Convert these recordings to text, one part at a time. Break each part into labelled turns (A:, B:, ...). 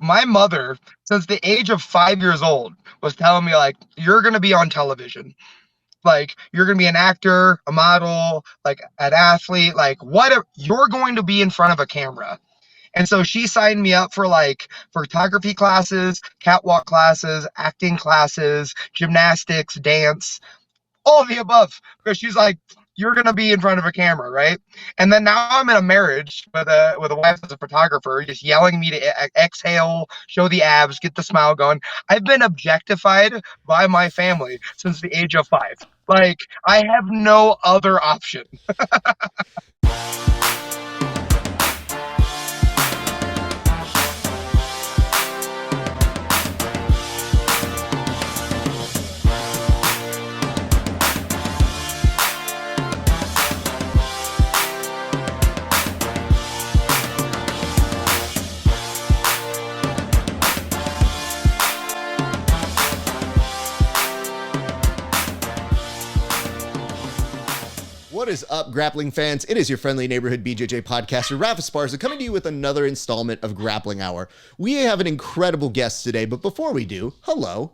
A: my mother, since the age of 5 years old, was telling me, like, you're going to be on television. Like, you're going to be an actor, a model, like an athlete, like whatever. You're going to be in front of a camera. And so she signed me up for like photography classes, catwalk classes, acting classes, gymnastics, dance, all of the above, because she's like, you're gonna be in front of a camera, right? And then now I'm in a marriage with a wife that's a photographer, just yelling me to exhale, show the abs, get the smile going. I've been objectified by my family since the age of 5. Like, I have no other option.
B: What is up, grappling fans? It is your friendly neighborhood BJJ podcaster, Rafa Esparza, coming to you with another installment of Grappling Hour. We have an incredible guest today, but before we do, hello.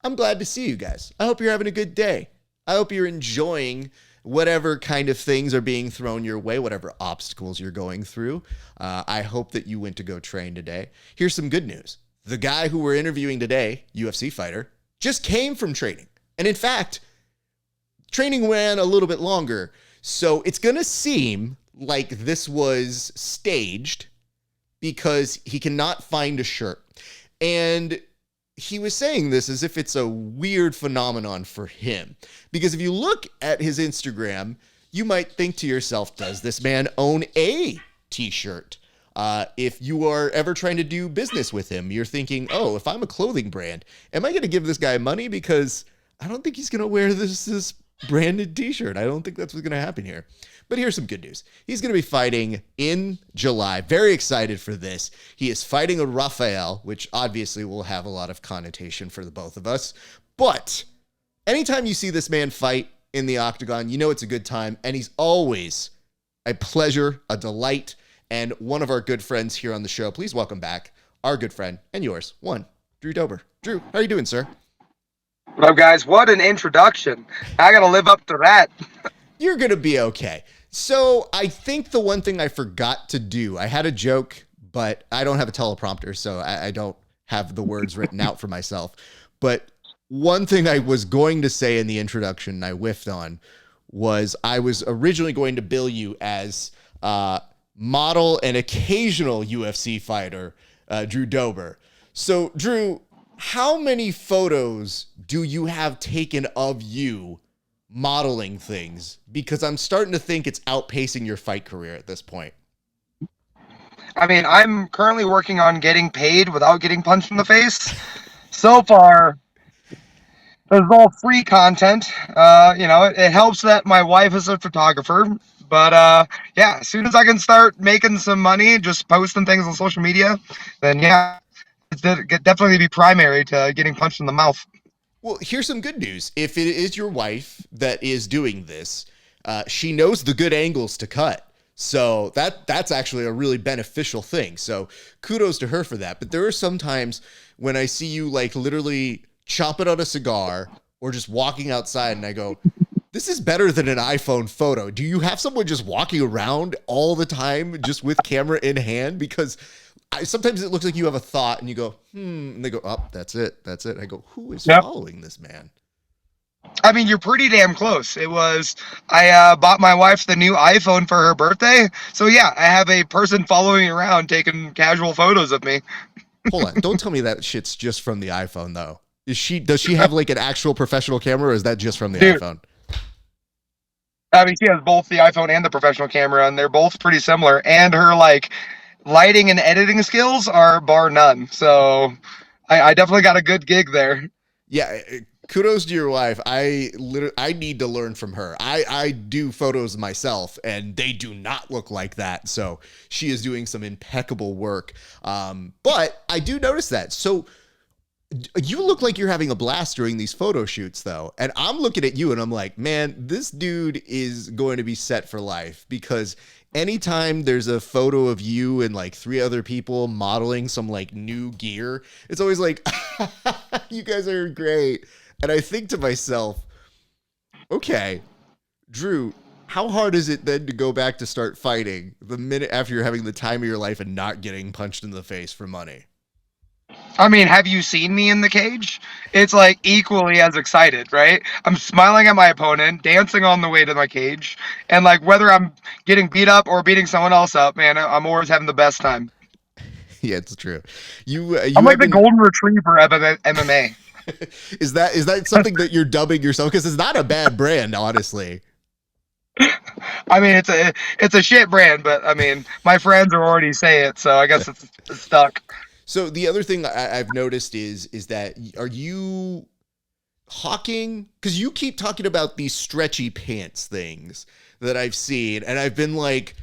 B: I'm glad to see you guys. I hope you're having a good day. I hope you're enjoying whatever kind of things are being thrown your way, whatever obstacles you're going through. I hope that you went to go train today. Here's some good news. The guy who we're interviewing today, UFC fighter, just came from training. And in fact, training ran a little bit longer, so it's going to seem like this was staged because he cannot find a shirt. And he was saying this as if it's a weird phenomenon for him. Because if you look at his Instagram, you might think to yourself, does this man own a t-shirt? If you are ever trying to do business with him, you're thinking, oh, if I'm a clothing brand, am I going to give this guy money? Because I don't think he's going to wear this branded t-shirt. I don't think that's what's going to happen here. But here's some good news. He's going to be fighting in July. Very excited for this. He is fighting a Rafael, which obviously will have a lot of connotation for the both of us. But anytime you see this man fight in the octagon, you know it's a good time. And he's always a pleasure, a delight, and one of our good friends here on the show. Please welcome back our good friend and yours, one, Drew Dober. Drew, how are you doing, sir?
A: What up, guys? What an introduction. I got to live up to that.
B: You're going to be okay. So I think the one thing I forgot to do, I had a joke, but I don't have a teleprompter, so I don't have the words written out for myself. But one thing I was going to say in the introduction and I whiffed on was I was originally going to bill you as model and occasional UFC fighter, Drew Dober. So, Drew, how many photos do you have taken of you modeling things? Because I'm starting to think it's outpacing your fight career at this point.
A: I mean, I'm currently working on getting paid without getting punched in the face. So far, this is all free content. It helps that my wife is a photographer. But yeah, as soon as I can start making some money, just posting things on social media, then yeah, it's definitely be primary to getting punched in the mouth.
B: Well, here's some good news. If it is your wife that is doing this, she knows the good angles to cut. So that's actually a really beneficial thing. So kudos to her for that. But there are some times when I see you like literally chomping on a cigar or just walking outside and I go, this is better than an iPhone photo. Do you have someone just walking around all the time just with camera in hand? Because sometimes it looks like you have a thought and you go, and they go, oh, that's it. I go, who is following this man?
A: I mean, you're pretty damn close. I bought my wife the new iPhone for her birthday. So yeah, I have a person following me around taking casual photos of me.
B: Hold on. Don't tell me that shit's just from the iPhone though. Does she have like an actual professional camera or is that just from the iPhone?
A: I mean, she has both the iPhone and the professional camera and they're both pretty similar. And her like lighting and editing skills are bar none. So I definitely got a good gig there.
B: Yeah. Kudos to your wife. I need to learn from her. I do photos myself and they do not look like that. So she is doing some impeccable work. But I do notice that. So you look like you're having a blast during these photo shoots though. And I'm looking at you and I'm like, man, this dude is going to be set for life because anytime there's a photo of you and like three other people modeling some like new gear, it's always like, you guys are great. And I think to myself, okay, Drew, how hard is it then to go back to start fighting the minute after you're having the time of your life and not getting punched in the face for money?
A: I mean, have you seen me in the cage? It's like equally as excited, right? I'm smiling at my opponent, dancing on the way to my cage, and like whether I'm getting beat up or beating someone else up, man, I'm always having the best time.
B: Yeah, it's true. You
A: I'm
B: you
A: like
B: have
A: the
B: been
A: golden retriever of MMA.
B: is that something that you're dubbing yourself? Because it's not a bad brand, honestly.
A: I mean, it's a shit brand, but I mean, my friends are already say it, so I guess it's stuck.
B: So the other thing I've noticed is that are you hawking? Because you keep talking about these stretchy pants things that I've seen, and I've been like,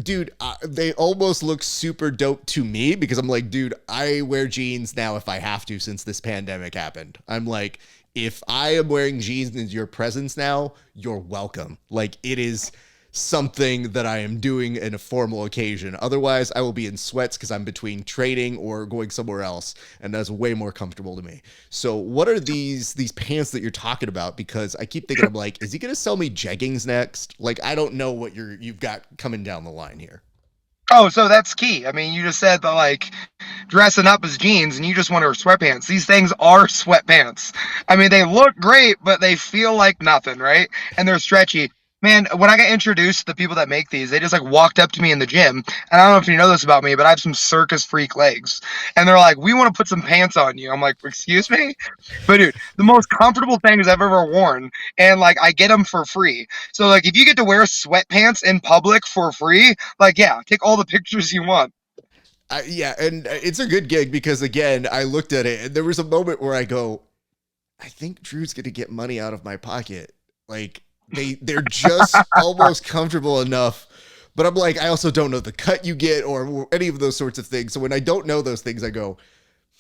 B: dude, they almost look super dope to me because I'm like, dude, I wear jeans now if I have to since this pandemic happened. I'm like, if I am wearing jeans in your presence now, you're welcome. Like, it is something that I am doing in a formal occasion. Otherwise, I will be in sweats because I'm between training or going somewhere else, and that's way more comfortable to me. So what are these pants that you're talking about? Because I keep thinking, I'm like, is he gonna sell me jeggings next? Like, I don't know what you've got coming down the line here.
A: Oh, so that's key. I mean, you just said that like dressing up as jeans and you just want to wear sweatpants. These things are sweatpants. I mean, they look great, but they feel like nothing, right? And they're stretchy. Man, when I got introduced to the people that make these, they just like walked up to me in the gym. And I don't know if you know this about me, but I have some circus freak legs. And they're like, "We want to put some pants on you." I'm like, "Excuse me?" But dude, the most comfortable things I've ever worn. And like, I get them for free. So like, if you get to wear sweatpants in public for free, like, yeah, take all the pictures you want.
B: Yeah, and it's a good gig because again, I looked at it and there was a moment where I go, I think Drew's gonna get money out of my pocket. Like they're just almost comfortable enough. But I'm like, I also don't know the cut you get or any of those sorts of things. So when I don't know those things, I go,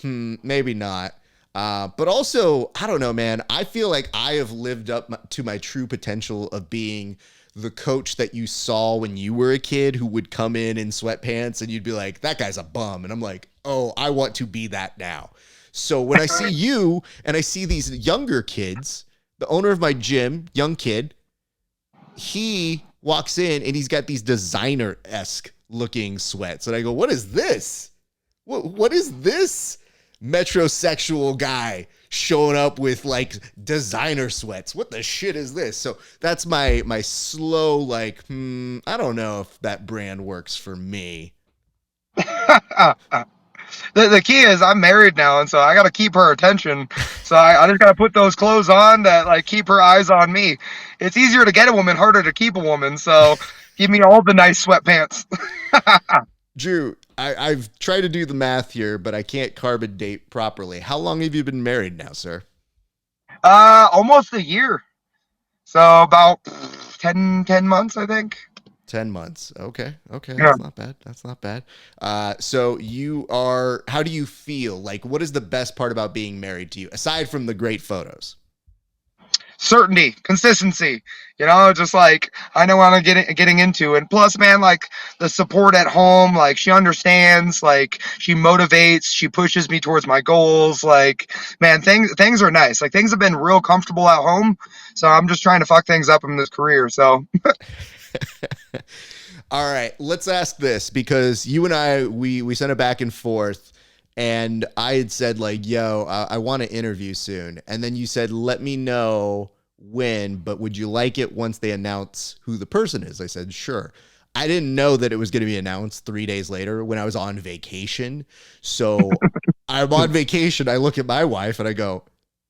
B: maybe not. But also, I don't know, man. I feel like I have lived up to my true potential of being the coach that you saw when you were a kid who would come in sweatpants and you'd be like, that guy's a bum. And I'm like, oh, I want to be that now. So when I see you and I see these younger kids, the owner of my gym, young kid, he walks in and he's got these designer-esque looking sweats. And I go, what is this? What is this metrosexual guy showing up with like designer sweats? What the shit is this? So that's my slow, like, I don't know if that brand works for me.
A: The key is I'm married now, and so I got to keep her attention. So I just got to put those clothes on that like keep her eyes on me. It's easier to get a woman, harder to keep a woman. So give me all the nice sweatpants.
B: Drew, I've tried to do the math here, but I can't carbon date properly. How long have you been married now, sir?
A: Almost a year. So about 10 months, I think.
B: 10 months. Okay.
A: Yeah.
B: That's not bad. That's not bad. So how do you feel? Like, what is the best part about being married to you, aside from the great photos?
A: Certainty, consistency, just like I know what I'm getting into. And plus, man, like the support at home, like she understands, like she motivates, she pushes me towards my goals. Like, man, things are nice. Like things have been real comfortable at home. So I'm just trying to fuck things up in this career. So
B: All right, let's ask this because you and I, we sent it back and forth. And I had said like, yo, I want to interview soon. And then you said, let me know when, but would you like it once they announce who the person is? I said, sure. I didn't know that it was going to be announced 3 days later when I was on vacation. So I'm on vacation. I look at my wife and I go,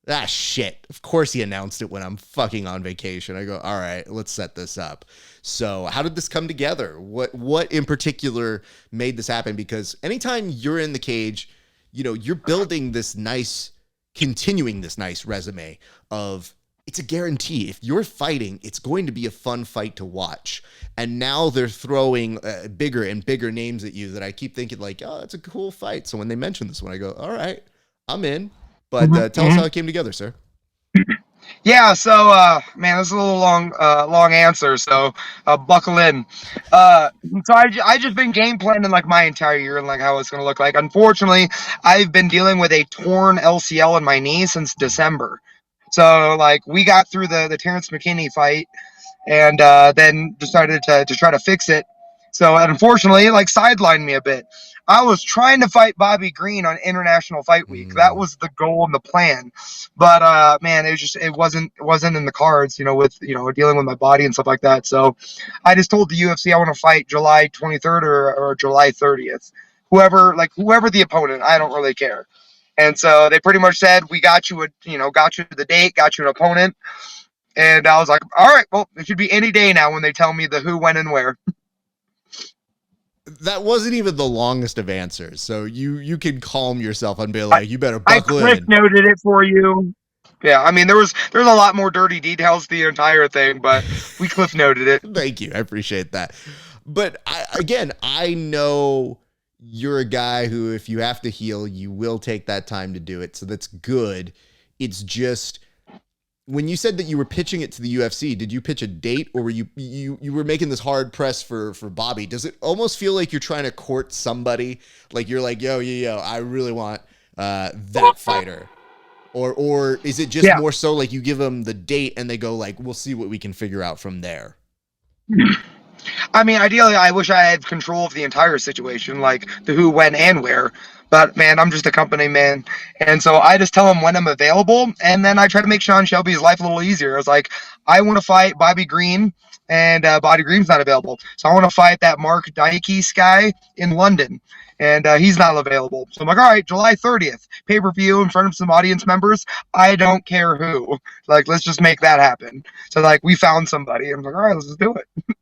B: ah, shit. Of course he announced it when I'm fucking on vacation. I go, all right, let's set this up. So how did this come together? What in particular made this happen? Because anytime you're in the cage, you're building continuing this nice resume of it's a guarantee. If you're fighting, it's going to be a fun fight to watch. And now they're throwing bigger and bigger names at you that I keep thinking like, oh, it's a cool fight. So when they mention this one, I go, all right, I'm in. But tell us how it came together, sir.
A: Yeah, so man, this is a little long answer, so buckle in. So I just been game planning like my entire year and like how it's gonna look like. Unfortunately, I've been dealing with a torn LCL in my knee since December. So like we got through the Terrence McKinney fight and then decided to try to fix it. So unfortunately, like sidelined me a bit. I was trying to fight Bobby Green on International Fight Week. That
B: Mm.
A: was the goal and the plan. But man, it wasn't in the cards, with dealing with my body and stuff like that. So I just told the UFC I want to fight July 23rd or July 30th. Whoever the opponent, I don't really care. And so they pretty much said, we got you the date, got you an opponent. And I was like, all right, well, it should be any day now when they tell me the who, when, and where.
B: That wasn't even the longest of answers. So you can calm yourself and be
A: I,
B: like, you better
A: I
B: buckle
A: cliff
B: in.
A: noted it for you. Yeah, I mean there's a lot more dirty details to the entire thing, but we cliff noted it.
B: Thank you. I appreciate that. But I know you're a guy who, if you have to heal, you will take that time to do it. So that's good. It's just when you said that you were pitching it to the UFC, did you pitch a date, or were you were making this hard press for Bobby? Does it almost feel like you're trying to court somebody? Like you're like, yo, I really want that fighter. Or is it just
A: Yeah.
B: more so like you give them the date and they go like, we'll see what we can figure out from there?
A: I mean, ideally, I wish I had control of the entire situation, like the who, when, and where. But man, I'm just a company man, and so I just tell him when I'm available, and then I try to make Sean Shelby's life a little easier. I was like, I want to fight Bobby Green, and Bobby Green's not available, so I want to fight that Mark Dykes guy in London, and he's not available. So I'm like, all right, July 30th, pay per view in front of some audience members. I don't care who. Like, let's just make that happen. So like, we found somebody. I'm like, all right, let's just do it.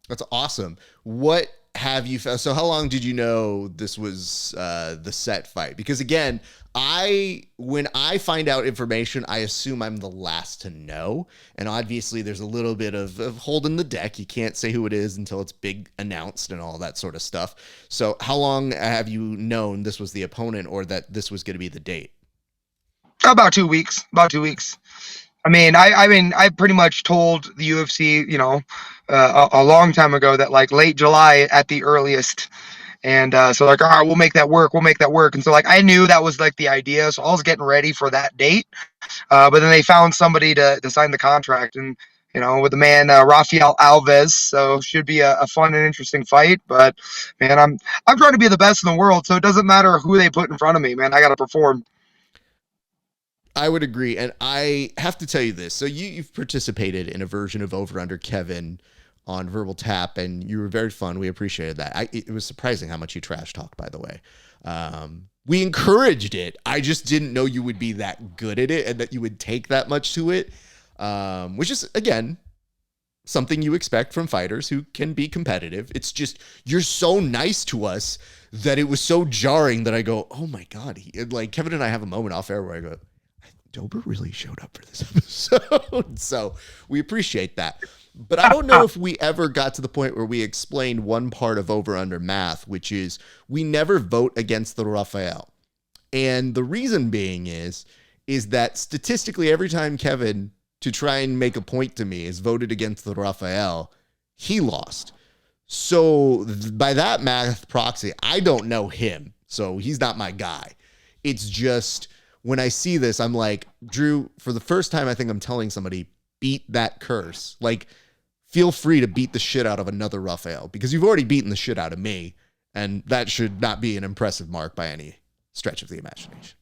B: That's awesome. What have you found? So how long did you know this was the set fight? Because again, when I find out information, I assume I'm the last to know. And obviously there's a little bit of holding the deck. You can't say who it is until it's big announced and all that sort of stuff. So how long have you known this was the opponent, or that this was going to be the date?
A: About 2 weeks. About 2 weeks. I mean, I pretty much told the UFC, a long time ago that like late July at the earliest, and so like, all right, we'll make that work. We'll make that work. And so like, I knew that was like the idea, so I was getting ready for that date. But then they found somebody to sign the contract, and with the man Rafael Alves, so should be a fun and interesting fight. But man, I'm trying to be the best in the world, so it doesn't matter who they put in front of me. Man, I got to perform.
B: I would agree. And I have to tell you this. So you've participated in a version of Over Under Kevin on Verbal Tap, and you were very fun. We appreciated that. It was surprising how much you trash talked, by the way. We encouraged it. I just didn't know you would be that good at it and that you would take that much to it, which is, again, something you expect from fighters who can be competitive. It's just, you're so nice to us that it was so jarring that I go, oh my God. Like Kevin and I have a moment off air where I go, Dober really showed up for this episode. So we appreciate that. But I don't know if we ever got to the point where we explained one part of Over Under math, which is we never vote against the Rafael. And the reason being is that statistically, every time Kevin, to try and make a point to me, is voted against the Rafael, he lost. So by that math proxy, I don't know him. So he's not my guy. It's just, when I see this, I'm like, Drew, for the first time, I think I'm telling somebody, beat that curse. Like, feel free to beat the shit out of another Rafael, because you've already beaten the shit out of me, and that should not be an impressive mark by any stretch of the imagination.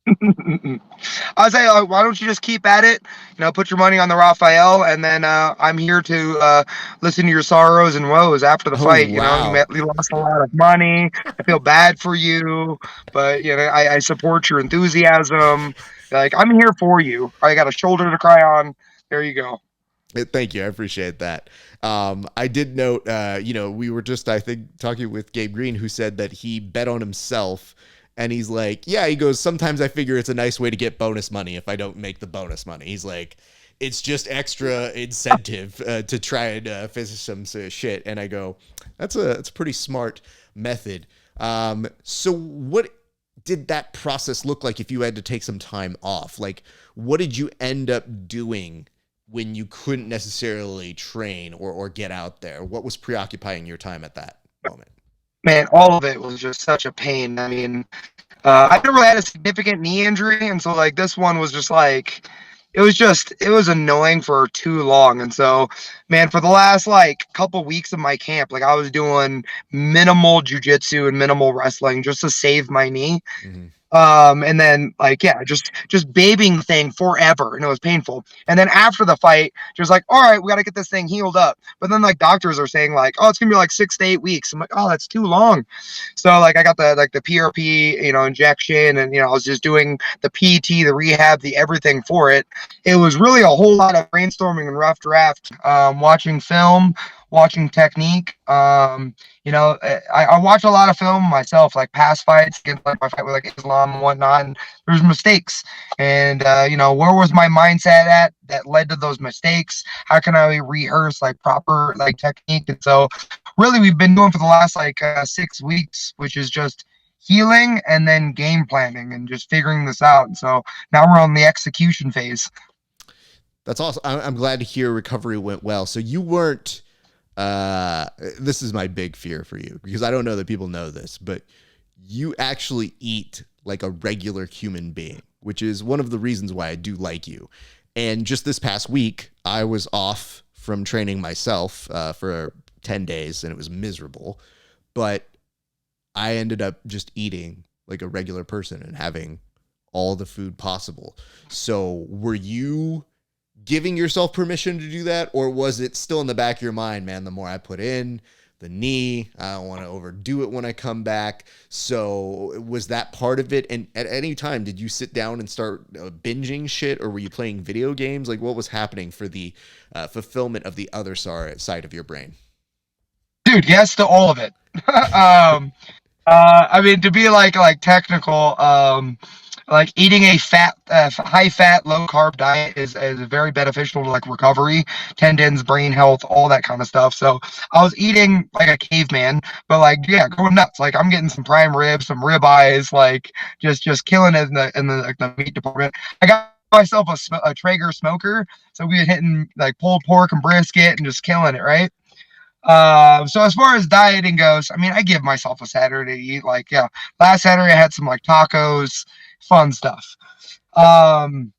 A: I was say, why don't you just keep at it? Put your money on the Raphael, and then I'm here to listen to your sorrows and woes after the
B: Oh,
A: fight.
B: wow.
A: You lost a lot of money. I feel bad for you, but I support your enthusiasm. Like, I'm here for you. I got a shoulder to cry on. There you go.
B: Thank you. I appreciate that. I did note, we were just, I think, talking with Gabe Green, who said that he bet on himself. And he's like, yeah, he goes, sometimes I figure it's a nice way to get bonus money if I don't make the bonus money. He's like, it's just extra incentive to try and finish some shit. And I go, that's a pretty smart method. So what did that process look like if you had to take some time off? Like, what did you end up doing when you couldn't necessarily train or get out there? What was preoccupying your time at that moment?
A: Man, all of it was just such a pain. I mean, I never really had a significant knee injury, and so like this one was just like it was annoying for too long. And so, man, for the last like couple weeks of my camp, like I was doing minimal jujitsu and minimal wrestling just to save my knee.
B: Mm-hmm.
A: And then like yeah, just babying the thing forever, and it was painful. And then after the fight, just like, all right, we got to get this thing healed up. But then like doctors are saying like, oh, it's gonna be like 6 to 8 weeks. I'm like, oh, that's too long. So like I got the PRP, injection, and I was just doing the PT, the rehab, the everything for it. It was really a whole lot of brainstorming and rough draft, watching film, watching technique. I watch a lot of film myself, like past fights, against like my fight with like Islam and whatnot. And there's mistakes, and where was my mindset at that led to those mistakes? How can I rehearse like proper like technique? And so, really, we've been doing for the last like 6 weeks, which is just healing and then game planning and just figuring this out. And so now we're on the execution phase.
B: That's awesome. I'm glad to hear recovery went well. So you weren't, this is my big fear for you because I don't know that people know this, but you actually eat like a regular human being, which is one of the reasons why I do like you. And just this past week, I was off from training myself for 10 days and it was miserable, but I ended up just eating like a regular person and having all the food possible. So were you giving yourself permission to do that, or was it still in the back of your mind, man, the more I put in, the knee, I don't want to overdo it when I come back? So was that part of it? And at any time, did you sit down and start binging shit, or were you playing video games? Like, what was happening for the fulfillment of the other side of your brain?
A: Dude, yes to all of it. I mean, to be like technical, like eating a high fat, low carb diet is very beneficial to like recovery, tendons, brain health, all that kind of stuff. So I was eating like a caveman, but like yeah, going nuts. Like I'm getting some prime ribs, some rib eyes, like just killing it in the meat department. I got myself a Traeger smoker, so we were hitting like pulled pork and brisket and just killing it, right? So as far as dieting goes, I mean, I give myself a Saturday to eat. Like, yeah, last Saturday I had some like tacos, fun stuff. Um,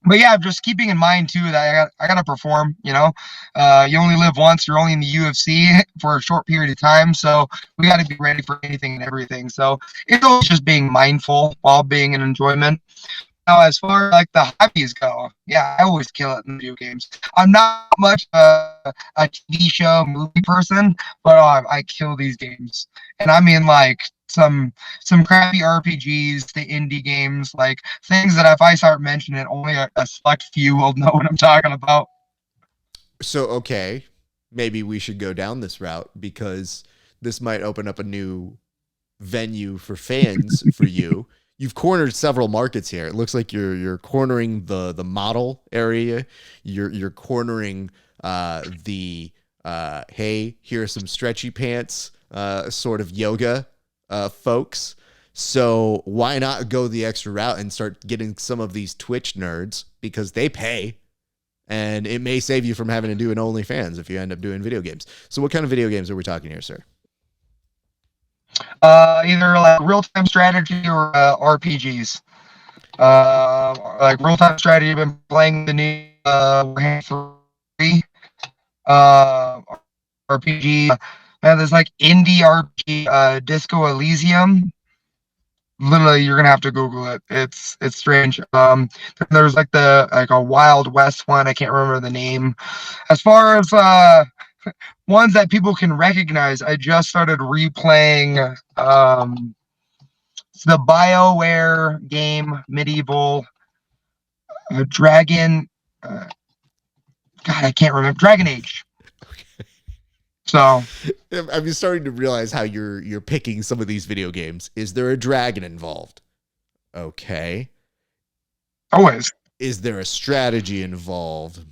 A: but yeah, just keeping in mind too that I gotta perform. You only live once. You're only in the UFC for a short period of time, so we got to be ready for anything and everything. So it's always just being mindful while being an enjoyment. Now, as far as like the hobbies go, yeah, I always kill it in video games. I'm not much a TV show movie person, but I kill these games, and I mean like some crappy RPGs, the indie games, like things that if I start mentioning it, only a select few will know what I'm talking about.
B: So, okay, maybe we should go down this route because this might open up a new venue for fans for you. You've cornered several markets here. It looks like you're cornering the model area. You're cornering the hey, here are some stretchy pants sort of yoga folks. So why not go the extra route and start getting some of these Twitch nerds because they pay, and it may save you from having to do an OnlyFans if you end up doing video games. So what kind of video games are we talking here, sir?
A: Either like real-time strategy or RPGs. Like real-time strategy, I've been playing the new Warhammer 3 uh, RPG. Man, there's like indie RPG, Disco Elysium. Literally, you're gonna have to Google it. It's strange. There's like a Wild West one. I can't remember the name. As far as ones that people can recognize, I just started replaying the BioWare game, Medieval Dragon. God, I can't remember. Dragon Age. So
B: I'm starting to realize how you're picking some of these video games. Is there a dragon involved? Okay.
A: always.
B: Is there a strategy involved?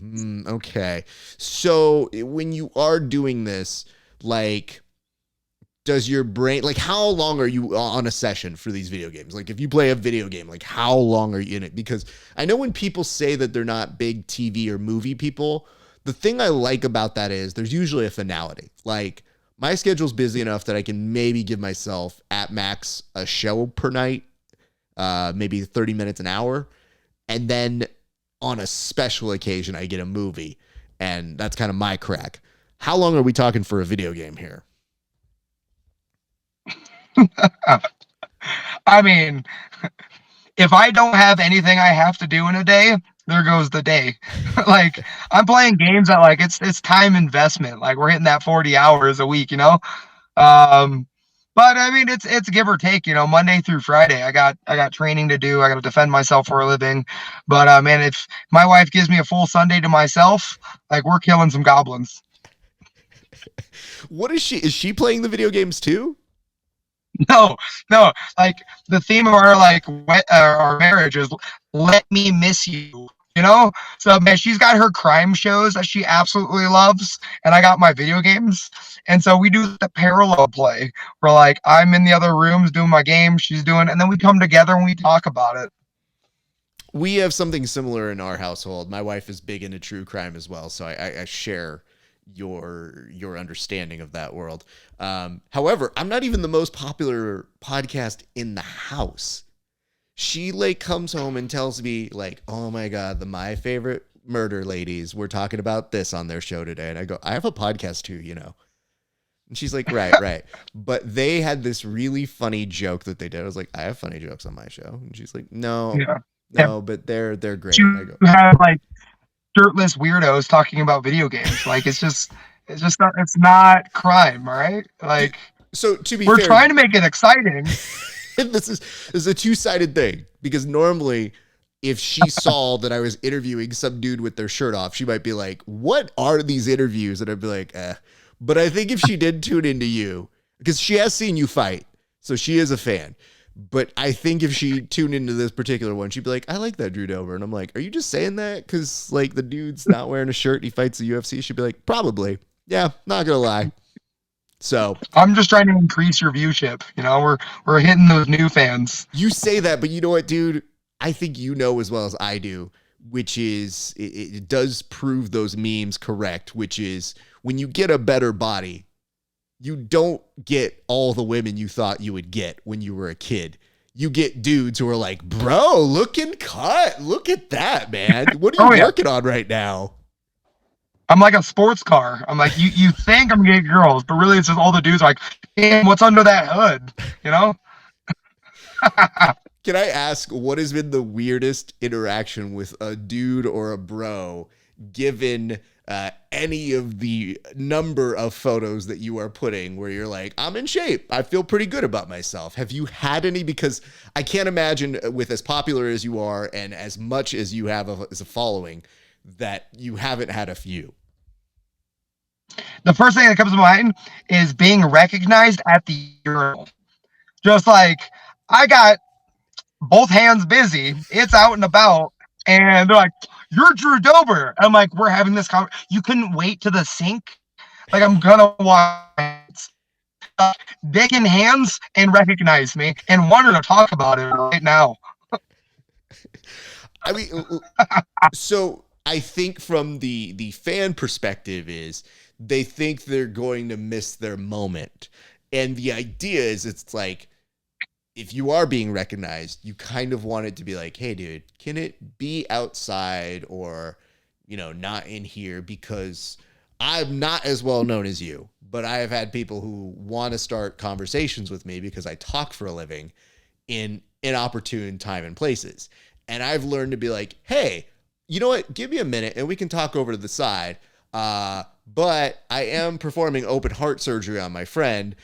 B: Okay. So when you are doing this, like, does your brain, like, how long are you on a session for these video games? Like, if you play a video game, like, how long are you in it? Because I know when people say that they're not big TV or movie people, the thing I like about that is there's usually a finality. Like, my schedule's busy enough that I can maybe give myself at max a show per night, maybe 30 minutes, an hour. And then on a special occasion, I get a movie. And that's kind of my crack. How long are we talking for a video game here?
A: I mean, if I don't have anything I have to do in a day, there goes the day. Like, I'm playing games that, like, it's time investment. Like, we're hitting that 40 hours a week, you know? Um, but I mean, it's give or take, you know, Monday through Friday. I got training to do. I got to defend myself for a living. But man, if my wife gives me a full Sunday to myself, like, we're killing some goblins.
B: What is she? Is she playing the video games too?
A: No, no. Like, the theme of our our marriage is "Let me miss you." You know, so man, she's got her crime shows that she absolutely loves, and I got my video games, and so we do the parallel play where, like, I'm in the other rooms doing my game, she's doing, and then we come together and we talk about it.
B: We have something similar in our household. My wife is big into true crime as well, so I share your understanding of that world. However, I'm not even the most popular podcast in the house. She like comes home and tells me like, "Oh my God, my favorite murder ladies were talking about this on their show today." And I go, "I have a podcast too, you know." And she's like, "Right, right." But they had this really funny joke that they did. I was like, "I have funny jokes on my show." And she's like, "No,
A: Yeah, yeah.
B: no, but they're great."
A: You
B: And I go,
A: have like shirtless weirdos talking about video games. Like, it's just not, it's not crime, all right?
B: Dude,
A: Like,
B: so to be
A: we're
B: fair,
A: trying to make it exciting.
B: this is a two-sided thing, because normally if she saw that I was interviewing some dude with their shirt off, she might be like, "What are these interviews?" And I'd be like, "Eh." But I think if she did tune into you, because she has seen you fight, so she is a fan. But I think if she tuned into this particular one, she'd be like, "I like that Drew Dober." And I'm like, "Are you just saying that because like the dude's not wearing a shirt and he fights the UFC?" She'd be like, "Probably. Yeah, not gonna lie." So
A: I'm just trying to increase your viewership. You know, we're hitting those new fans.
B: you say that, but you know what, dude? I think you know as well as I do, which is it does prove those memes correct, which is when you get a better body, you don't get all the women you thought you would get when you were a kid. You get dudes who are like, "Bro, looking cut. Look at that, man. What are you working on right now?"
A: I'm like a sports car. I'm like, you think I'm gonna get girls, but really it's just all the dudes are like, "Man, what's under that hood?" You know?
B: Can I ask, what has been the weirdest interaction with a dude or a bro, given any of the number of photos that you are putting where you're like, "I'm in shape. I feel pretty good about myself"? Have you had any? Because I can't imagine, with as popular as you are and as much as you have as a following, that you haven't had a few.
A: The first thing that comes to mind is being recognized at the urinal. Just like, I got both hands busy, it's out and about, and they're like, "You're Drew Dober." I'm like, "We're having this conversation. You couldn't wait to the sink? Like, I'm gonna watch dick in hands and recognize me and wanted to talk about it right now."
B: I mean, so I think from the fan perspective is they think they're going to miss their moment. And the idea is, it's like, if you are being recognized, you kind of want it to be like, "Hey, dude, can it be outside or, you know, not in here?" Because I'm not as well known as you, but I have had people who want to start conversations with me because I talk for a living in inopportune time and places. And I've learned to be like, "Hey, you know what? Give me a minute and we can talk over to the side. But I am performing open heart surgery on my friend.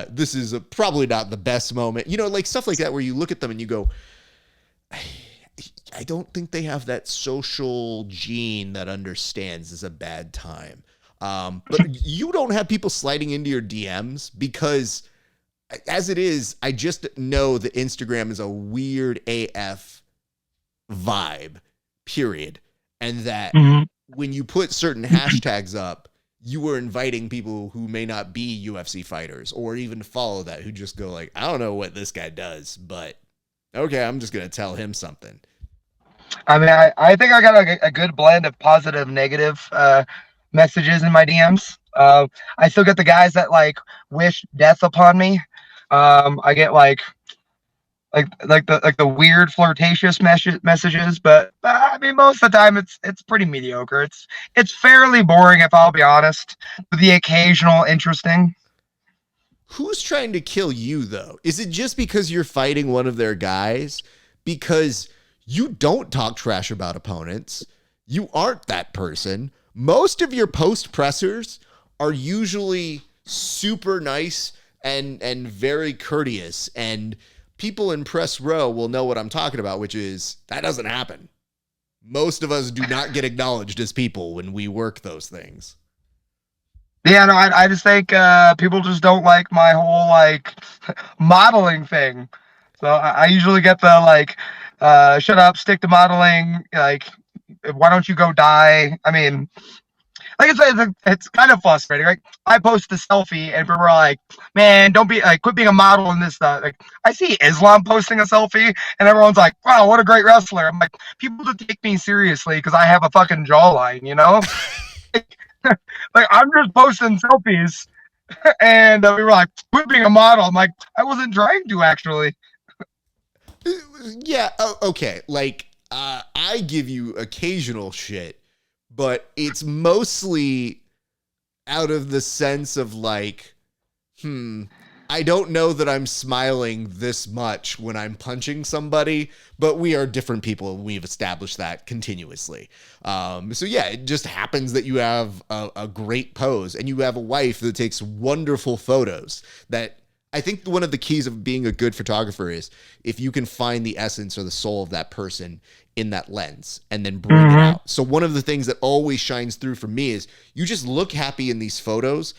B: This is probably not the best moment." You know, like stuff like that, where you look at them and you go, I don't think they have that social gene that understands it's a bad time. But you don't have people sliding into your DMs, because as it is, I just know that Instagram is a weird AF vibe, period. And that when you put certain hashtags up, you were inviting people who may not be UFC fighters or even follow that, who just go like, I don't know what this guy does, but okay, I'm just going to tell him something.
A: I mean, I think I got a good blend of positive, negative messages in my DMs. I still get the guys that like wish death upon me. I get like the weird flirtatious messages, but I mean most of the time it's pretty mediocre. It's fairly boring if I'll be honest, with the occasional interesting.
B: Who's trying to kill you though? Is it just because you're fighting one of their guys? Because you don't talk trash about opponents. You aren't that person. Most of your post pressers are usually super nice and very courteous, and people in press row will know what I'm talking about, which is that doesn't happen. Most of us do not get acknowledged as people when we work those things.
A: Yeah, no, I just think people just don't like my whole like modeling thing. So I usually get the like, shut up, stick to modeling. Like, why don't you go die? I mean, like I said, it's kind of frustrating. Like I post a selfie, and people are like, "Man, don't be like, quit being a model in this stuff." Like I see Islam posting a selfie, and everyone's like, "Wow, what a great wrestler." I'm like, people don't take me seriously because I have a fucking jawline, you know? Like I'm just posting selfies, and we were like, "Quit being a model." I'm like, I wasn't trying to actually.
B: Yeah, okay. Like, I give you occasional shit, but it's mostly out of the sense of like, I don't know that I'm smiling this much when I'm punching somebody, but we are different people and we've established that continuously. So yeah, it just happens that you have a great pose and you have a wife that takes wonderful photos. That I think one of the keys of being a good photographer is if you can find the essence or the soul of that person in that lens and then bring it out. So one of the things that always shines through for me is you just look happy in these photos.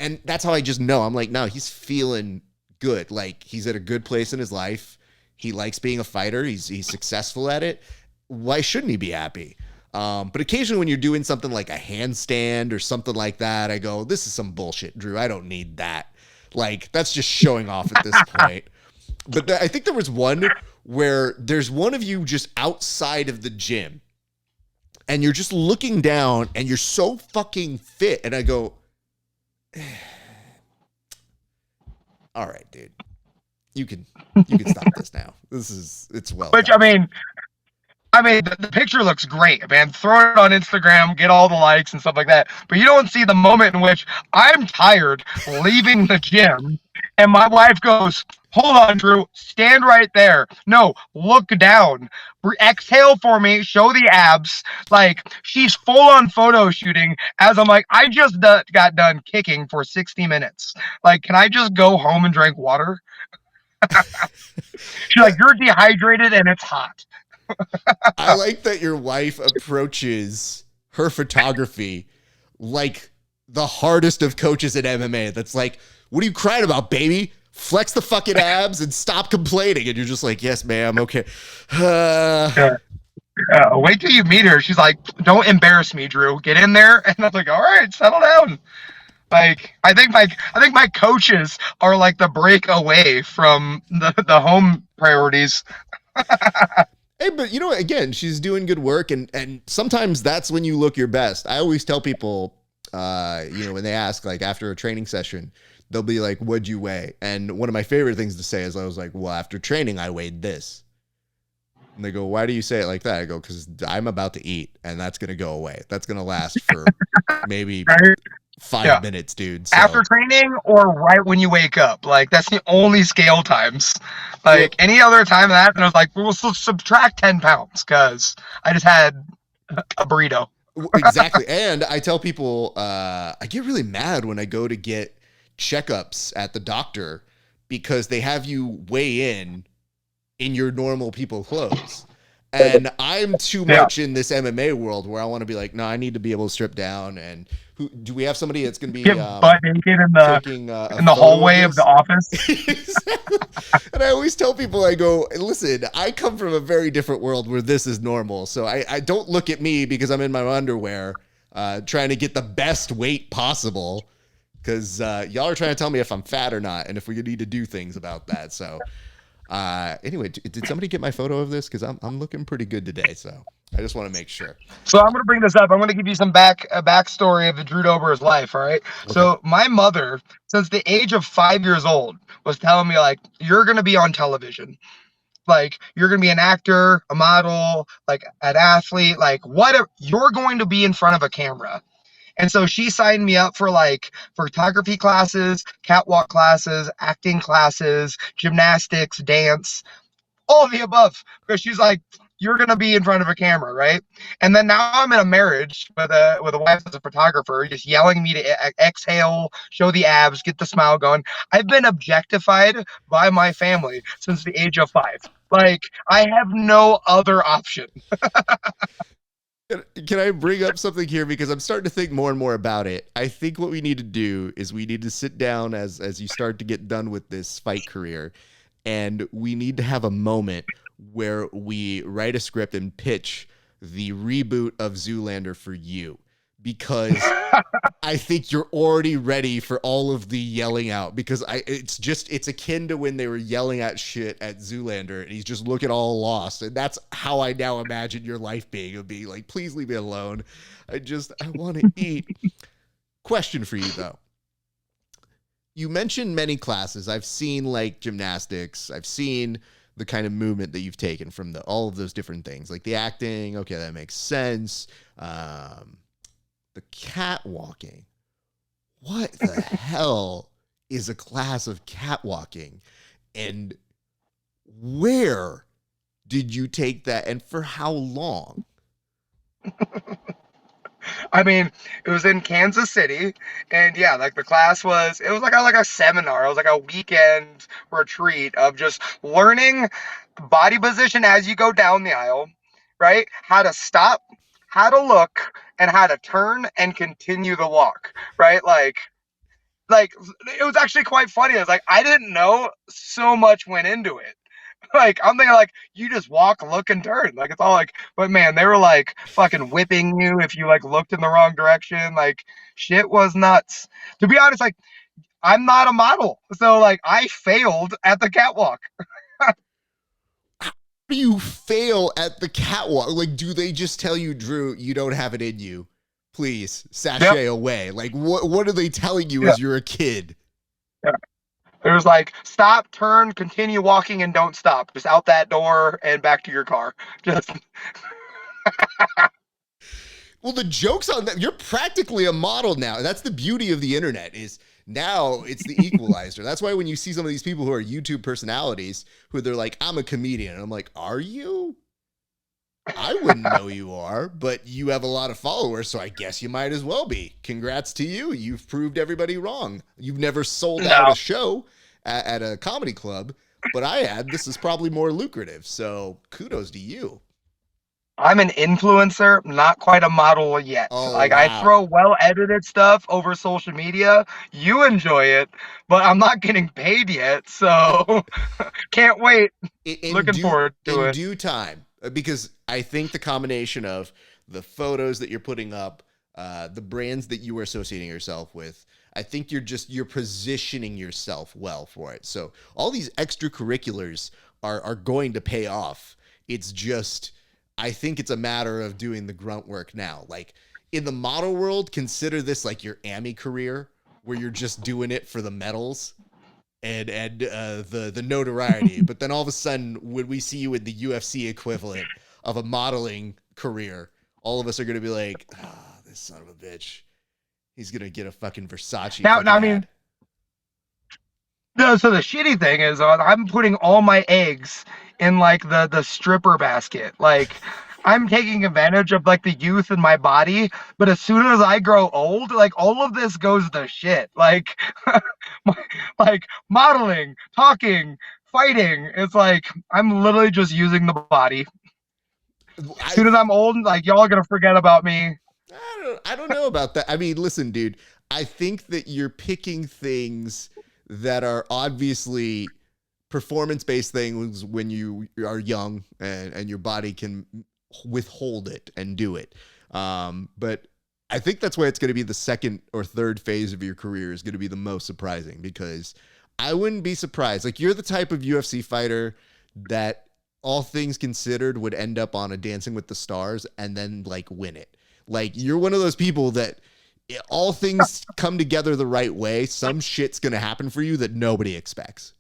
B: And that's how I just know. I'm like, no, he's feeling good. Like he's at a good place in his life. He likes being a fighter. He's successful at it. Why shouldn't he be happy? But occasionally when you're doing something like a handstand or something like that, I go, this is some bullshit, Drew. I don't need that. Like that's just showing off at this point. But I think there was one where there's one of you just outside of the gym and you're just looking down and you're so fucking fit. And I go, all right, dude, you can stop this now. It's well
A: Which
B: done.
A: I mean, the picture looks great, man. Throw it on Instagram, get all the likes and stuff like that. But you don't see the moment in which I'm tired, leaving the gym, and my wife goes, "Hold on, Drew, stand right there. No, look down. Exhale for me, show the abs." Like, she's full on photo shooting as I'm like, I just got done kicking for 60 minutes. Like, can I just go home and drink water? She's like, "You're dehydrated and it's hot."
B: I like that your wife approaches her photography like the hardest of coaches at MMA. That's like, what are you crying about, baby? Flex the fucking abs and stop complaining. And you're just like, yes, ma'am. Okay.
A: Yeah. Wait till you meet her. She's like, "Don't embarrass me, Drew. Get in there." And I'm like, "All right, settle down." Like, I think my coaches are like the break away from the home priorities.
B: Hey, but you know what? Again, she's doing good work, and sometimes that's when you look your best. I always tell people, when they ask, like after a training session, they'll be like, "What'd you weigh?" And one of my favorite things to say is, I was like, "Well, after training, I weighed this." And they go, "Why do you say it like that?" I go, "Because I'm about to eat, and that's gonna go away. That's gonna last for maybe
A: Right?
B: 5 minutes, dude."
A: After
B: So,
A: training or right when you wake up. Like, that's the only scale times.
B: well,
A: Like, any other time than that, and I was like, we'll subtract 10 pounds because I just had a burrito.
B: exactly. And I tell people, I get really mad when I go to get checkups at the doctor because they have you weigh in your normal people clothes. And I'm too
A: Yeah.
B: much in this MMA world where I want to be like, no, I need to be able to strip down. And do we have somebody that's going to be
A: Get butt naked
B: taking a
A: in the
B: photo of
A: hallway of the
B: this?
A: office.
B: And I always tell people, I go, listen, I come from a very different world where this is normal. So I don't look at me because I'm in my underwear. trying to get the best weight possible because y'all are trying to tell me if I'm fat or not and if we need to do things about that. So anyway, did somebody get my photo of this? Because I'm looking pretty good today. So I just want to make sure.
A: So I'm going to bring this up. I'm going to give you some backstory of the Drew Dober's life. All right.
B: Okay.
A: So my mother, since the age of 5 years old, was telling me like, you're going to be on television. Like you're going to be an actor, a model, like an athlete, like whatever. You're going to be in front of a camera. And so she signed me up for like photography classes, catwalk classes, acting classes, gymnastics, dance, all of the above, because she's like, you're gonna be in front of a camera, right? And then now I'm in a marriage with a wife that's a photographer, just yelling me to exhale, show the abs, get the smile going. I've been objectified by my family since the age of 5. Like I have no other option.
B: Can I bring up something here because I'm starting to think more and more about it. I think what we need to do is we need to sit down as you start to get done with this fight career, and we need to have a moment where we write a script and pitch the reboot of Zoolander for you, because I think you're already ready for all of the yelling out, because it's akin to when they were yelling at shit at Zoolander and he's just looking all lost. And that's how I now imagine your life being, of being like, please leave me alone. I want to eat. Question for you though. You mentioned many classes. I've seen like gymnastics. I've seen the kind of movement that you've taken from all of those different things, like the acting. Okay, that makes sense. The catwalking. What the hell is a class of catwalking? And where did you take that and for how long?
A: I mean, it was in Kansas City, and yeah, like the class it was like a seminar. It was like a weekend retreat of just learning body position as you go down the aisle, right? How to stop, how to look, and how to turn and continue the walk, right? Like it was actually quite funny. I was like, I didn't know so much went into it. Like I'm thinking like you just walk, look, and turn. Like it's all like, but man, they were like fucking whipping you if you like looked in the wrong direction. Like shit was nuts. To be honest, like I'm not a model, so like I failed at the catwalk.
B: How do you fail at the catwalk? Like, do they just tell you, Drew, you don't have it in you? Please sashay
A: Yep.
B: away. Like, what are they telling you
A: Yeah.
B: as you're a kid?
A: Yeah. There's like stop, turn, continue walking, and don't stop. Just out that door and back to your car. Just
B: Well, the joke's on that. You're practically a model now. That's the beauty of the internet, is now it's the equalizer. That's why when you see some of these people who are YouTube personalities who they're like, I'm a comedian. And I'm like, are you? I wouldn't know you are, but you have a lot of followers, so I guess you might as well be. Congrats to you. You've proved everybody wrong. You've never sold out a show at a comedy club, but I had. This is probably more lucrative, so kudos to you.
A: I'm an influencer, not quite a model yet.
B: Oh,
A: Like I
B: wow.
A: throw well edited stuff over social media. You enjoy it, but I'm not getting paid yet. So can't wait.
B: In
A: Looking
B: due
A: forward to
B: in
A: it.
B: due time, because I think the combination of the photos that you're putting up, the brands that you are associating yourself with, I think you're positioning yourself well for it. So all these extracurriculars are going to pay off. It's just, I think it's a matter of doing the grunt work now. Like in the model world, consider this like your AMI career, where you're just doing it for the medals and the notoriety. But then all of a sudden, when we see you in the UFC equivalent of a modeling career, all of us are going to be like, this son of a bitch, he's going to get a fucking Versace
A: Now,
B: fucking
A: I mean,
B: ad.
A: no. So the shitty thing is, I'm putting all my eggs in like the stripper basket. Like I'm taking advantage of like the youth in my body, but as soon as I grow old, like all of this goes to shit. Like, like modeling, talking, fighting. It's like I'm literally just using the body. As
B: I
A: soon as I'm old, like y'all are gonna forget about me.
B: I don't know about that. I mean, listen, dude, I think that you're picking things that are obviously performance-based things when you are young and your body can withhold it and do it. But I think that's why it's going to be the second or third phase of your career is going to be the most surprising, because I wouldn't be surprised. Like, you're the type of UFC fighter that, all things considered, would end up on a Dancing with the Stars and then like win it. Like, you're one of those people that, all things come together the right way, some shit's going to happen for you that nobody expects.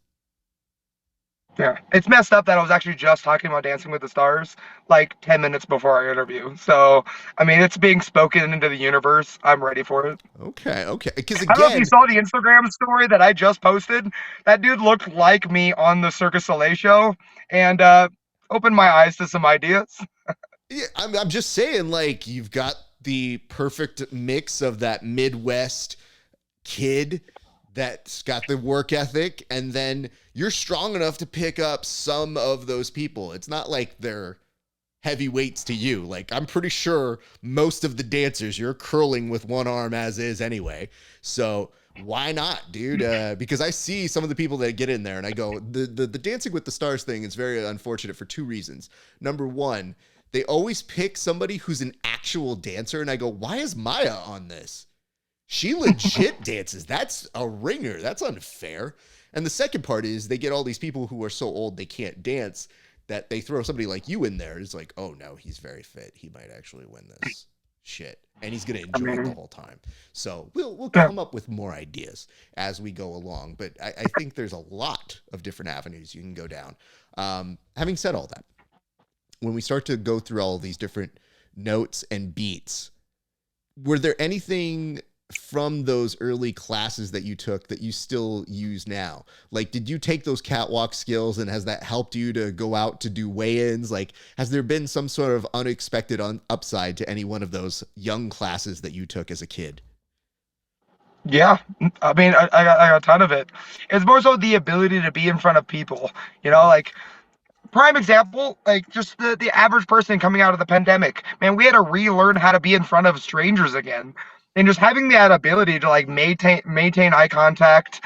A: Yeah, it's messed up that I was actually just talking about Dancing with the Stars like 10 minutes before our interview. So, I mean, it's being spoken into the universe. I'm ready for it.
B: Okay, okay. Because
A: I don't know if you
B: again,
A: saw the Instagram story that I just posted. That dude looked like me on the Circus Soleil show and opened my eyes to some ideas.
B: yeah, I'm just saying, like, you've got the perfect mix of that Midwest kid that's got the work ethic, and then you're strong enough to pick up some of those people. It's not like they're heavyweights to you. Like, I'm pretty sure most of the dancers you're curling with one arm as is anyway. So why not, dude? Because I see some of the people that get in there and I go, the Dancing with the Stars thing is very unfortunate for two reasons. Number one, they always pick somebody who's an actual dancer, and I go, why is Maya on this? She legit dances. That's a ringer. That's unfair. And the second part is they get all these people who are so old they can't dance that they throw somebody like you in there. It's like, oh no, he's very fit. He might actually win this shit. And he's going to enjoy it the whole time. So we'll come up with more ideas as we go along. But I think there's a lot of different avenues you can go down. Having said all that, when we start to go through all of these different notes and beats, were there anything from those early classes that you took that you still use now? Like, did you take those catwalk skills and has that helped you to go out to do weigh-ins? Like, has there been some sort of unexpected upside to any one of those young classes that you took as a kid?
A: Yeah, I mean, I got a ton of it. It's more so the ability to be in front of people. Like prime example, like just the average person coming out of the pandemic. Man, we had to relearn how to be in front of strangers again. And just having that ability to like maintain eye contact,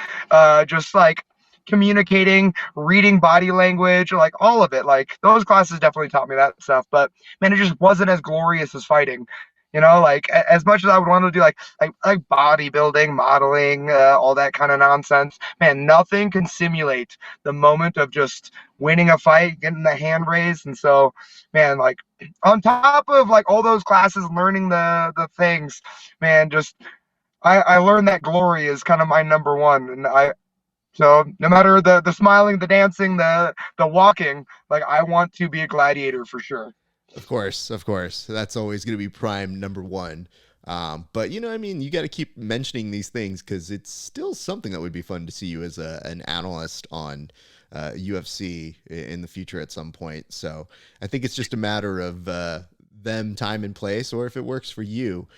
A: just like communicating, reading body language, like all of it. Like those classes definitely taught me that stuff. But man, it just wasn't as glorious as fighting. Like as much as I would want to do like bodybuilding, modeling, all that kind of nonsense. Man, nothing can simulate the moment of just winning a fight, getting the hand raised. And so, man, like on top of like all those classes, learning the things, man, just I learned that glory is kind of my number one. And so no matter the smiling, the dancing, the walking, like I want to be a gladiator for sure.
B: Of course, of course. That's always going to be prime number one. But I mean, you got to keep mentioning these things because it's still something that would be fun to see you as an analyst on UFC in the future at some point. So I think it's just a matter of them, time, and place, or if it works for you.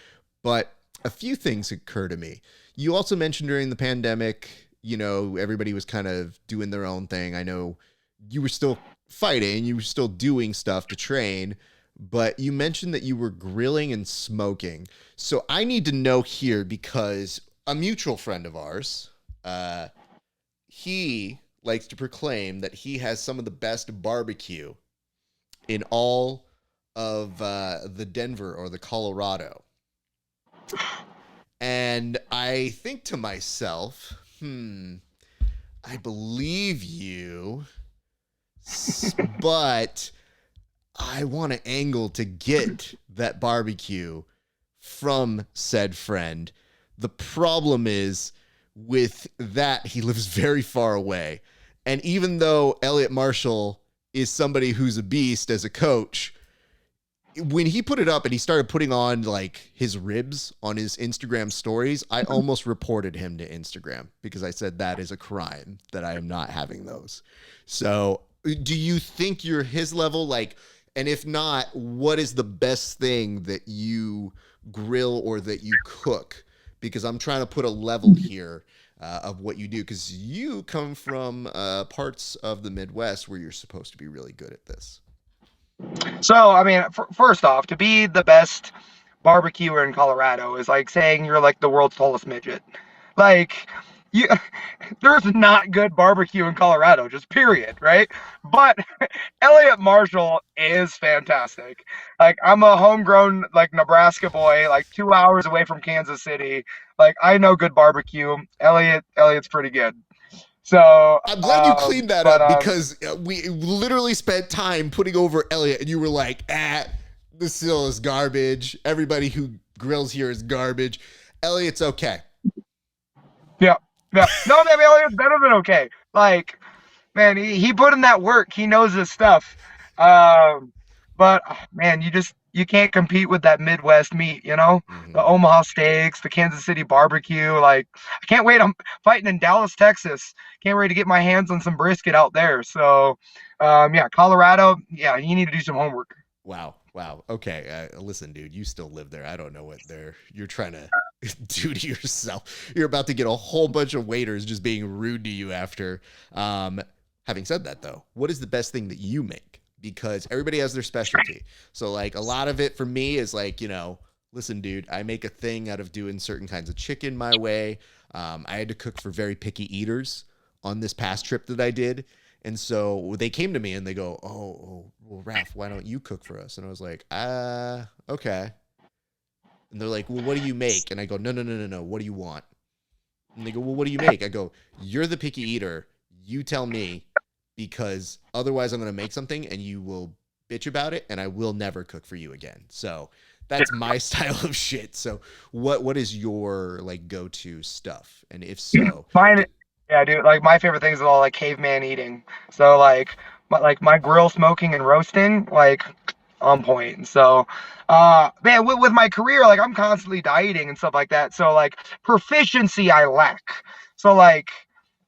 B: But a few things occur to me. You also mentioned during the pandemic, everybody was kind of doing their own thing. I know you were still fighting, you were still doing stuff to train, but you mentioned that you were grilling and smoking. So I need to know here because a mutual friend of ours, he likes to proclaim that he has some of the best barbecue in all of the Denver or the Colorado. And I think to myself, I believe you, but I want to angle to get that barbecue from said friend. The problem is with that, he lives very far away. And even though Elliot Marshall is somebody who's a beast as a coach, when he put it up and he started putting on like his ribs on his Instagram stories, I almost reported him to Instagram because I said that is a crime that I am not having those. So do you think you're his level? Like, and if not, what is the best thing that you grill or that you cook? Because I'm trying to put a level here of what you do, because you come from parts of the Midwest where you're supposed to be really good at this.
A: So, I mean, first off, to be the best barbecuer in Colorado is like saying you're like the world's tallest midget. Like, you, there's not good barbecue in Colorado, just period, right? But Elliot Marshall is fantastic. Like I'm a homegrown like Nebraska boy, like 2 hours away from Kansas City. Like I know good barbecue. Elliot's pretty good. So,
B: I'm glad you cleaned that
A: but
B: up because we literally spent time putting over Elliot, and you were like, this still is garbage. Everybody who grills here is garbage. Elliot's okay.
A: yeah, yeah. No, man, Elliot's better than okay. Like man, he put in that work. He knows his stuff. Um, but man, you can't compete with that Midwest meat. You know,
B: Mm-hmm.
A: the Omaha steaks, the Kansas City barbecue. Like I can't wait. I'm fighting in Dallas, Texas. Can't wait to get my hands on some brisket out there. So, yeah, Colorado. Yeah, you need to do some homework.
B: Wow. Wow. Okay. Listen, dude, you still live there. I don't know what you're trying to do to yourself. You're about to get a whole bunch of waiters just being rude to you after. Having said that, though, what is the best thing that you make? Because everybody has their specialty. So, like, a lot of it for me is like, listen, dude, I make a thing out of doing certain kinds of chicken my way. I had to cook for very picky eaters on this past trip that I did. And so they came to me and they go, well, Raph, why don't you cook for us? And I was like, okay. And they're like, well, what do you make? And I go, no. What do you want? And they go, well, what do you make? I go, you're the picky eater. You tell me, because otherwise I'm going to make something and you will bitch about it and I will never cook for you again. So that's my style of shit. So what is your like go-to stuff? And if so,
A: Mine, yeah, dude. Like my favorite things are all like caveman eating. So like my grill smoking and roasting, like on point. And so, man, with my career, like I'm constantly dieting and stuff like that. So like proficiency, I lack. So like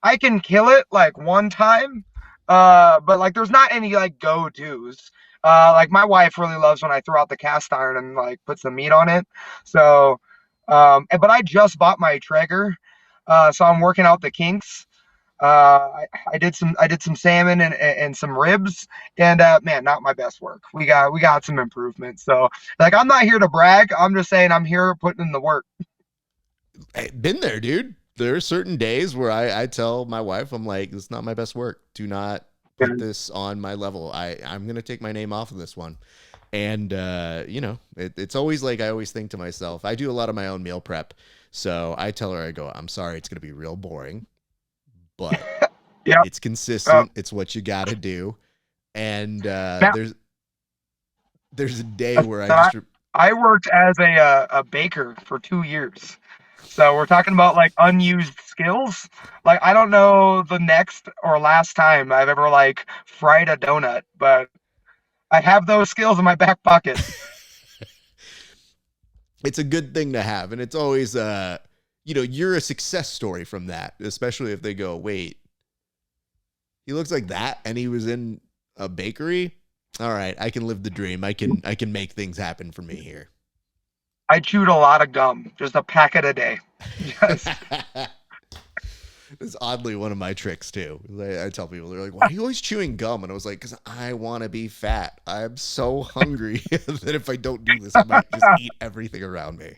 A: I can kill it like one time, but like there's not any like go tos. Like my wife really loves when I throw out the cast iron and like put some meat on it. So, but I just bought my Traeger, so I'm working out the kinks. I did some salmon and some ribs, and man, not my best work. We got some improvements. So like I'm not here to brag. I'm just saying I'm here putting in the work.
B: been there, dude. There are certain days where I tell my wife, I'm like, this is not my best work. Do not put this on my level. I'm going to take my name off of this one. And, it's always like, I always think to myself, I do a lot of my own meal prep. So I tell her, I go, I'm sorry, it's going to be real boring, but
A: Yeah.
B: it's consistent. It's what you got to do. And
A: Now,
B: there's a day where I just,
A: I worked as a baker for 2 years. So we're talking about like unused skills. Like I don't know the next or last time I've ever like fried a donut, but I have those skills in my back pocket.
B: it's a good thing to have. And it's always, you're a success story from that, especially if they go, wait, he looks like that and he was in a bakery. All right, I can live the dream. I can make things happen for me here.
A: I chewed a lot of gum, just a packet a day. Yes.
B: It's oddly one of my tricks too. I tell people, they're like, why are you always chewing gum? And I was like, because I want to be fat. I'm so hungry that if I don't do this, I might just eat everything around me.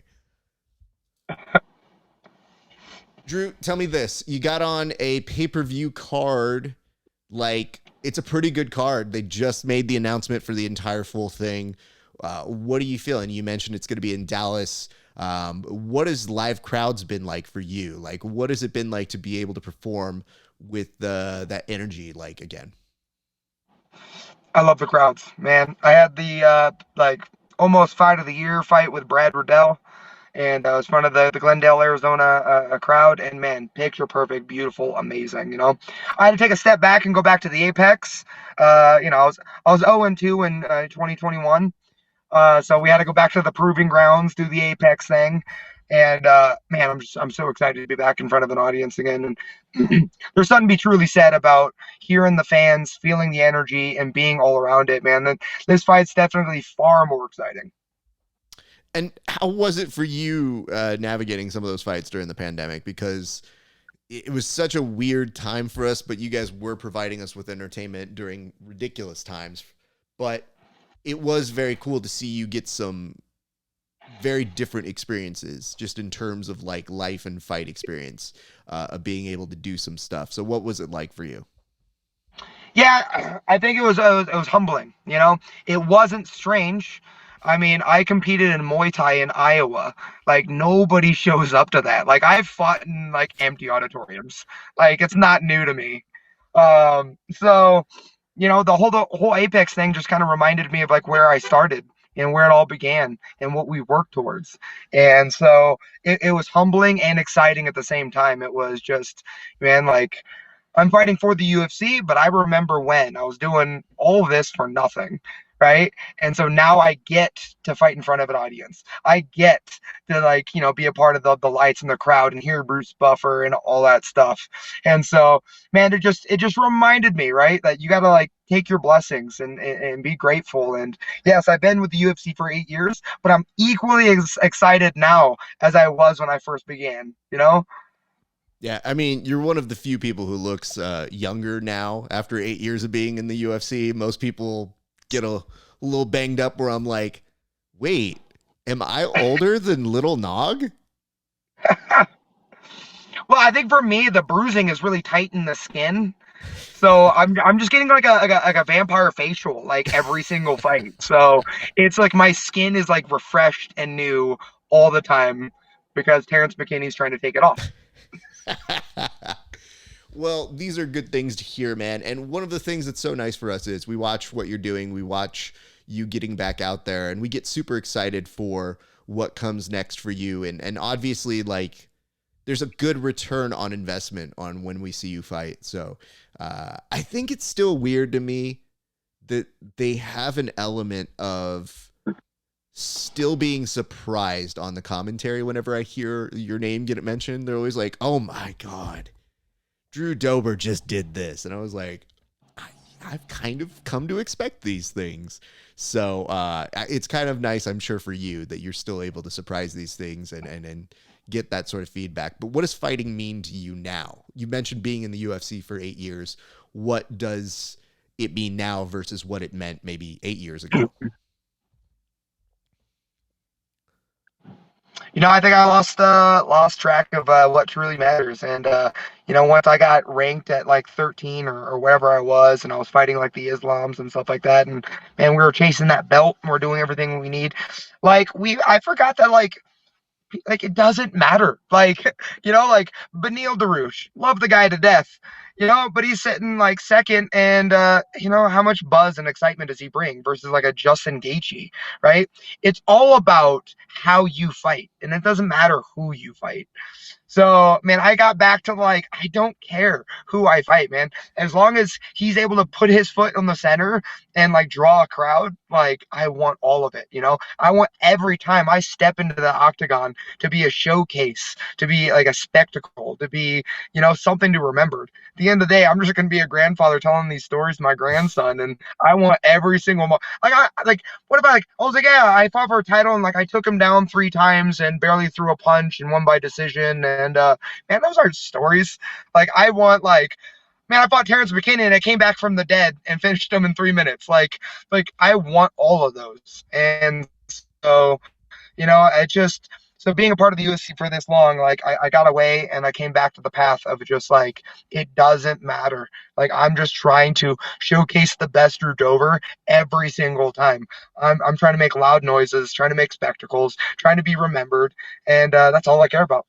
B: Drew, tell me this. You got on a pay-per-view card. Like, it's a pretty good card. They just made the announcement for the entire full thing. What are you feeling? You mentioned it's going to be in Dallas. What has live crowds been like for you? Like, what has it been like to be able to perform with that energy, like, again?
A: I love the crowds, man. I had the like almost fight of the year fight with Brad Riddell, and I was in front of the Glendale, Arizona crowd, and man, picture perfect, beautiful, amazing. I had to take a step back and go back to the Apex. I was 0-2 in 2021. So we had to go back to the proving grounds, do the Apex thing, and man, I'm so excited to be back in front of an audience again. And there's something to be truly said about hearing the fans, feeling the energy, and being all around it, man. This fight's definitely far more exciting.
B: And how was it for you navigating some of those fights during the pandemic? Because it was such a weird time for us, but you guys were providing us with entertainment during ridiculous times. But it was very cool to see you get some very different experiences just in terms of like life and fight experience, of being able to do some stuff. So what was it like for you?
A: Yeah, I think it was humbling. It wasn't strange. I mean, I competed in Muay Thai in Iowa. Like nobody shows up to that. Like I've fought in like empty auditoriums. Like it's not new to me. So the whole Apex thing just kind of reminded me of like where I started and where it all began and what we worked towards. And so it was humbling and exciting at the same time. It was just, man, like I'm fighting for the UFC, but I remember when I was doing all of this for nothing, right? And so now I get to fight in front of an audience. I get to like, be a part of the lights and the crowd and hear Bruce Buffer and all that stuff. And so, man, it just reminded me, right, that you got to like take your blessings and be grateful. And yes, I've been with the UFC for 8 years, but I'm equally excited now as I was when I first began.
B: Yeah, I mean, you're one of the few people who looks younger now after 8 years of being in the UFC. Most people get a little banged up where I'm like, wait, am I older than Little Nog?
A: Well, I think for me, the bruising is really tight in the skin. So I'm just getting like a vampire facial like every single fight. So it's like my skin is like refreshed and new all the time because Terrence McKinney's trying to take it off.
B: Well, these are good things to hear, man. And one of the things that's so nice for us is we watch what you're doing, we watch you getting back out there, and we get super excited for what comes next for you. And obviously, like, there's a good return on investment on when we see you fight. So I think it's still weird to me that they have an element of still being surprised on the commentary whenever I hear your name get mentioned. They're always like, oh my God, Drew Dober just did this. And I was like, I've kind of come to expect these things. So it's kind of nice, I'm sure, for you that you're still able to surprise these things and get that sort of feedback. But what does fighting mean to you now? You mentioned being in the UFC for 8 years. What does it mean now versus what it meant maybe 8 years ago?
A: I think I lost track of what truly matters. And once I got ranked at like 13 or wherever I was, and I was fighting like the Islams and stuff like that, and man, we were chasing that belt, and we're doing everything we need. I forgot that like it doesn't matter. Like Benil Darush, love the guy to death. But he's sitting like second, and how much buzz and excitement does he bring versus like a Justin Gaethje, right? It's all about how you fight, and it doesn't matter who you fight. So, man, I got back to like, I don't care who I fight, man. As long as he's able to put his foot on the center and like draw a crowd, like I want all of it. I want every time I step into the octagon to be a showcase, to be like a spectacle, to be, something to remember. At the end of the day, I'm just going to be a grandfather telling these stories to my grandson, and I want every single what about like I was like, yeah, I fought for a title and like I took him down 3 times and barely threw a punch and won by decision. And man, those aren't stories. Like I want like, man, I fought Terrence McKinney and I came back from the dead and finished him in 3 minutes. Like I want all of those. And so, it just so being a part of the UFC for this long, like I got away and I came back to the path of just like it doesn't matter. Like I'm just trying to showcase the best Drew Dover every single time. I'm trying to make loud noises, trying to make spectacles, trying to be remembered, and that's all I care about.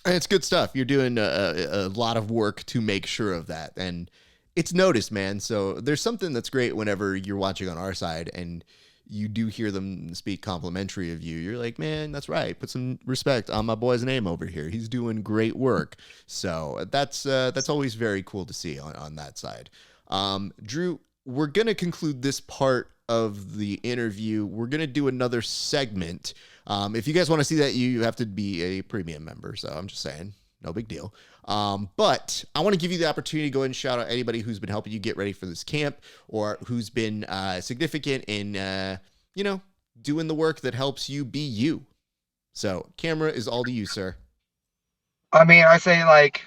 B: It's good stuff. You're doing a lot of work to make sure of that. And it's noticed, man. So there's something that's great whenever you're watching on our side and you do hear them speak complimentary of you. You're like, man, that's right. Put some respect on my boy's name over here. He's doing great work. So that's always very cool to see on that side. Drew, we're going to conclude this part of the interview. We're going to do another segment. If you guys want to see that, you have to be a premium member. So I'm just saying, no big deal. But I want to give you the opportunity to go ahead and shout out anybody who's been helping you get ready for this camp or who's been significant in, doing the work that helps you be you. So camera is all to you, sir.
A: I mean, I say like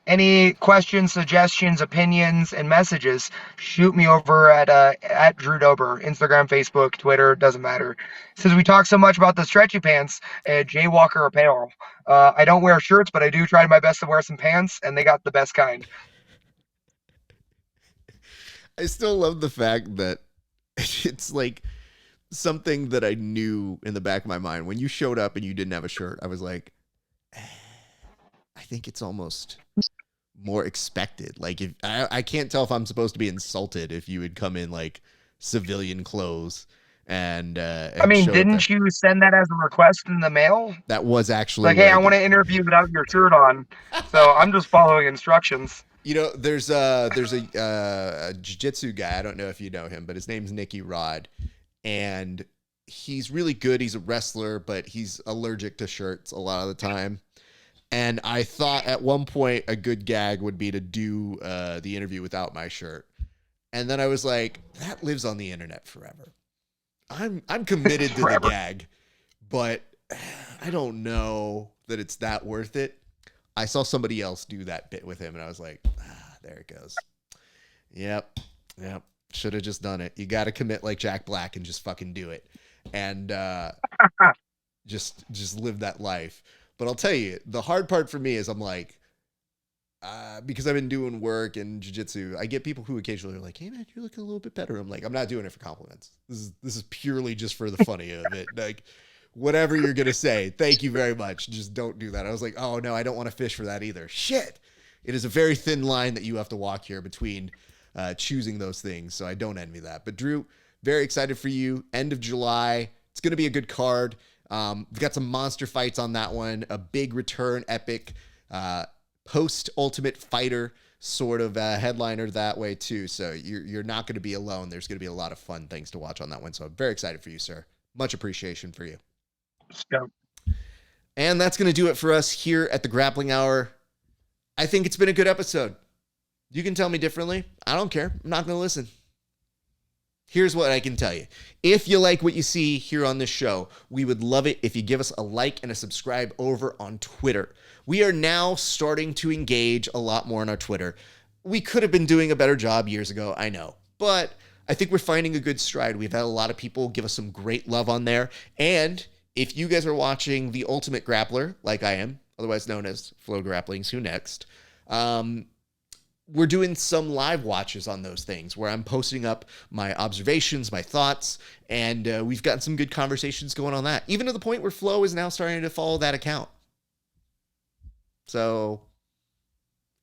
A: Any questions, suggestions, opinions, and messages, shoot me over at Drew Dober, Instagram, Facebook, Twitter, doesn't matter. Since we talk so much about the stretchy pants, Jaywalker apparel. I don't wear shirts, but I do try my best to wear some pants, and they got the best kind.
B: I still love the fact that it's like something that I knew in the back of my mind. When you showed up and you didn't have a shirt, I was like, I think it's almost more expected. Like, if I can't tell if I'm supposed to be insulted if you would come in like civilian clothes
A: I
B: and
A: mean,
B: showed up there.
A: didn't you send that as a request in the mail?
B: That was actually
A: Like,
B: what
A: hey,
B: I
A: I want
B: did.
A: to interview without your shirt on. So I'm just following instructions.
B: You know, there's a jiu-jitsu guy. I don't know if you know him, but his name's Nicky Rod, and he's really good. He's a wrestler, but he's allergic to shirts a lot of the time. And I thought at one point a good gag would be to do the interview without my shirt. And then I was like, that lives on the internet forever. I'm committed to the
A: Forever.
B: gag, but I don't know that it's that worth it. I saw somebody else do that bit with him, and I was like, there it goes. Yep. Should have just done it. You got to commit like Jack Black and just fucking do it, and just live that life. But I'll tell you, the hard part for me is I'm like, because I've been doing work and jiu-jitsu, I get people who occasionally are like, hey man, you're looking a little bit better. I'm like, I'm not doing it for compliments. This is purely just for the funny of it. Like, whatever you're gonna say, thank you very much. Just don't do that. I was like, oh no, I don't want to fish for that either. Shit. It is a very thin line that you have to walk here between choosing those things. So I don't envy that. But Drew, very excited for you. End of July. It's gonna be a good card. We've got some monster fights on that one. A big return epic. Post Ultimate Fighter sort of headliner that way too. So you're not going to be alone. There's going to be a lot of fun things to watch on that one. So I'm very excited for you, sir. Much appreciation for you.
A: Go.
B: And that's going to do it for us here at the Grappling Hour. I think it's been a good episode. You can tell me differently. I don't care. I'm not going to listen. Here's what I can tell you. If you like what you see here on this show, we would love it if you give us a like and a subscribe over on Twitter. We are now starting to engage a lot more on our Twitter. We could have been doing a better job years ago, I know. But I think we're finding a good stride. We've had a lot of people give us some great love on there. And if you guys are watching The Ultimate Grappler, like I am, otherwise known as Flow Grappling's Who Next, we're doing some live watches on those things where I'm posting up my observations, my thoughts, and we've gotten some good conversations going on that, even to the point where Flo is now starting to follow that account. So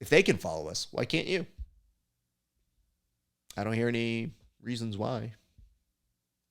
B: if they can follow us, why can't you? I don't hear any reasons why.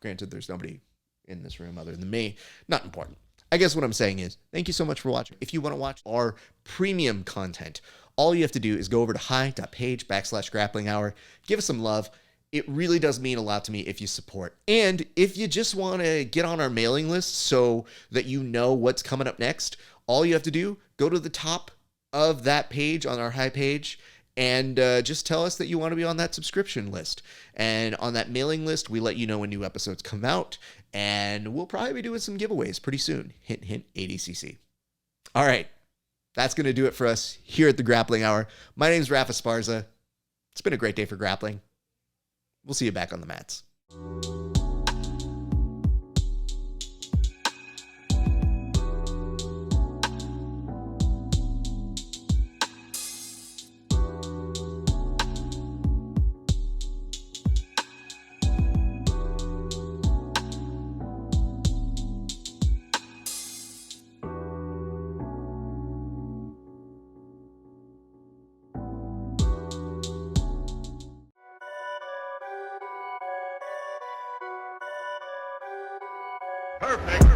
B: Granted, there's nobody in this room other than me. Not important. I guess what I'm saying is, thank you so much for watching. If you want to watch our premium content, all you have to do is go over to HY.PAGE/grappling hour. Give us some love. It really does mean a lot to me if you support. And if you just want to get on our mailing list so that you know what's coming up next, all you have to do, go to the top of that page on our HY.PAGE and just tell us that you want to be on that subscription list. And on that mailing list, we let you know when new episodes come out. And we'll probably be doing some giveaways pretty soon. Hint, hint, ADCC. All right. That's going to do it for us here at the Grappling Hour. My name's Rafa Esparza. It's been a great day for grappling. We'll see you back on the mats.
C: Perfect.